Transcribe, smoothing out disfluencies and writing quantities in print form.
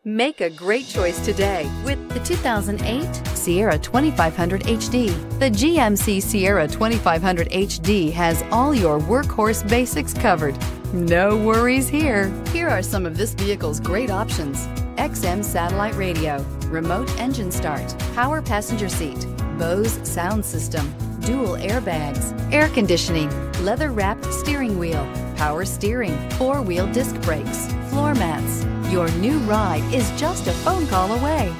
Make a great choice today with the 2008 Sierra 2500 HD. The GMC Sierra 2500 HD has all your workhorse basics covered. No worries here. Here are some of this vehicle's great options: XM satellite radio, remote engine start, power passenger seat, Bose sound system, dual airbags, air conditioning, leather-wrapped steering wheel, power steering, four-wheel disc brakes, floor mats. Your new ride is just a phone call away.